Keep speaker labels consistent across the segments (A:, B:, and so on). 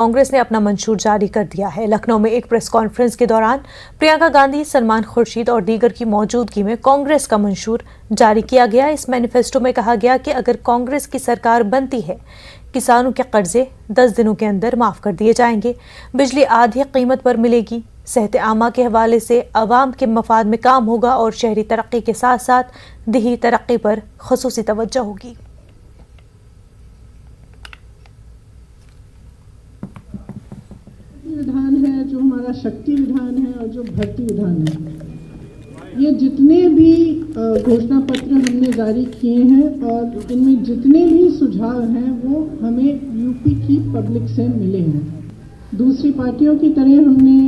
A: कांग्रेस ने अपना मंशूर जारी कर दिया है। लखनऊ में एक प्रेस कॉन्फ्रेंस के दौरान प्रियंका गांधी, सलमान खुर्शीद और दीगर की मौजूदगी में कांग्रेस का मंशूर जारी किया गया। इस मैनिफेस्टो में कहा गया कि अगर कांग्रेस की सरकार बनती है, किसानों के कर्जे 10 दिनों के अंदर माफ कर दिए जाएंगे, बिजली आधी कीमत पर मिलेगी, सेहत आमा के हवाले से अवाम के मफाद में काम होगा और शहरी तरक्की के साथ साथ देही तरक्की पर खुसूसी तवज्जो होगी।
B: विधान है जो हमारा शक्ति विधान है और जो भर्ती विधान है, ये जितने भी घोषणा पत्र हमने जारी किए हैं और इनमें जितने भी सुझाव हैं वो हमें यूपी की पब्लिक से मिले हैं। दूसरी पार्टियों की तरह हमने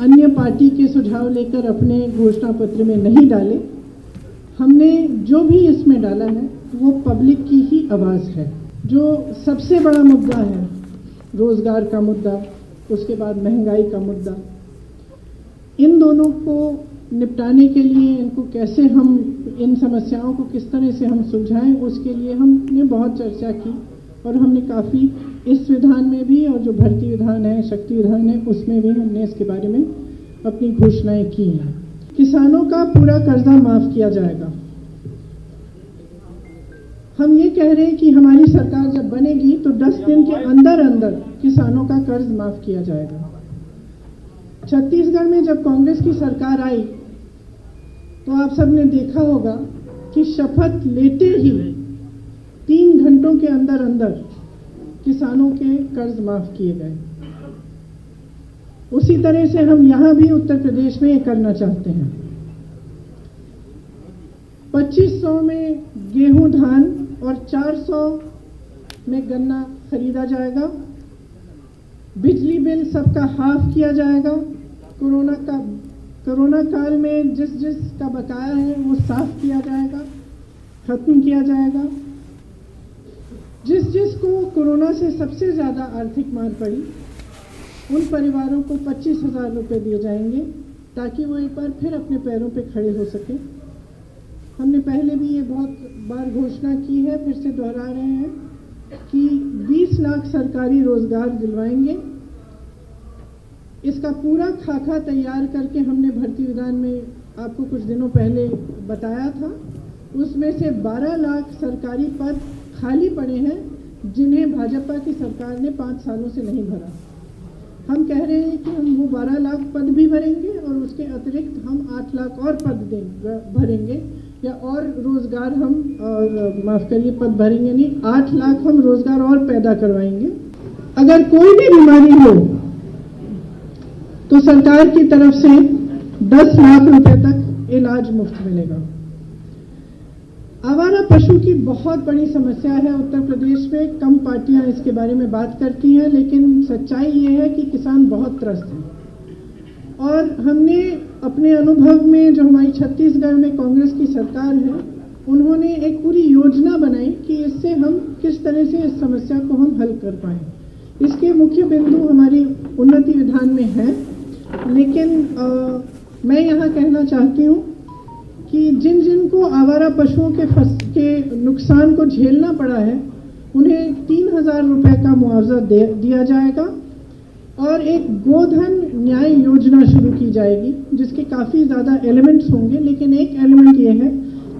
B: अन्य पार्टी के सुझाव लेकर अपने घोषणा पत्र में नहीं डाले। हमने जो भी इसमें डाला है वो पब्लिक की ही आवाज़ है। जो सबसे बड़ा मुद्दा है, रोजगार का मुद्दा, उसके बाद महंगाई का मुद्दा, इन दोनों को निपटाने के लिए इनको कैसे हम इन समस्याओं को किस तरह से हम सुलझाएं, उसके लिए हमने बहुत चर्चा की और हमने काफ़ी इस विधान में भी और जो भर्ती विधान है, शक्ति विधान है, उसमें भी हमने इसके बारे में अपनी घोषणाएं की हैं। किसानों का पूरा कर्जा माफ़ किया जाएगा। हम ये कह रहे हैं कि हमारी सरकार जब बनेगी तो 10 दिन के अंदर अंदर किसानों का कर्ज माफ किया जाएगा। छत्तीसगढ़ में जब कांग्रेस की सरकार आई तो आप सबने देखा होगा कि शपथ लेते ही 3 घंटों के अंदर अंदर किसानों के कर्ज माफ किए गए। उसी तरह से हम यहाँ भी उत्तर प्रदेश में ये करना चाहते हैं। 2500 में गेहूं, धान और 400 में गन्ना खरीदा जाएगा। बिजली बिल सबका हाफ किया जाएगा। कोरोना काल में जिस का बकाया है वो साफ किया जाएगा, खत्म किया जाएगा। जिस को कोरोना से सबसे ज़्यादा आर्थिक मार पड़ी उन परिवारों को 25,000 रुपये दिए जाएंगे ताकि वो एक बार फिर अपने पैरों पे खड़े हो सके। हमने पहले भी ये बहुत बार घोषणा की है, फिर से दोहरा रहे हैं कि 20 लाख सरकारी रोजगार दिलवाएंगे। इसका पूरा खाका तैयार करके हमने भर्ती विधान में आपको कुछ दिनों पहले बताया था। उसमें से 12 लाख सरकारी पद खाली पड़े हैं जिन्हें भाजपा की सरकार ने 5 सालों से नहीं भरा। हम कह रहे हैं कि हम वो 12 लाख पद भी भरेंगे और उसके अतिरिक्त हम 8 लाख और पद भरेंगे या और रोजगार हम माफ करिए पद भरेंगे नहीं, 8 लाख हम रोजगार और पैदा करवाएंगे। अगर कोई भी बीमारी हो तो सरकार की तरफ से 10 लाख रुपए तक इलाज मुफ्त मिलेगा। आवारा पशु की बहुत बड़ी समस्या है उत्तर प्रदेश में। कम पार्टियां इसके बारे में बात करती हैं, लेकिन सच्चाई ये है कि किसान बहुत त्रस्त हैं। और हमने अपने अनुभव में, जो हमारी छत्तीसगढ़ में कांग्रेस की सरकार है, उन्होंने एक पूरी योजना बनाई कि इससे हम किस तरह से इस समस्या को हम हल कर पाएँ। इसके मुख्य बिंदु हमारी उन्नति विधान में हैं, लेकिन मैं यहाँ कहना चाहती हूँ कि जिन को आवारा पशुओं के नुकसान को झेलना पड़ा है उन्हें 3,000 रुपये का मुआवजा दिया जाएगा और एक गोधन न्याय योजना शुरू की जाएगी जिसके काफ़ी ज़्यादा एलिमेंट्स होंगे, लेकिन एक एलिमेंट ये है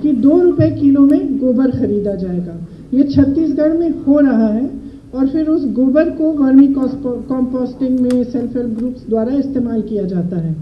B: कि 2 रुपये किलो में गोबर खरीदा जाएगा। ये छत्तीसगढ़ में हो रहा है और फिर उस गोबर को वर्मी कंपोस्टिंग में सेल्फ हेल्प ग्रुप्स द्वारा इस्तेमाल किया जाता है।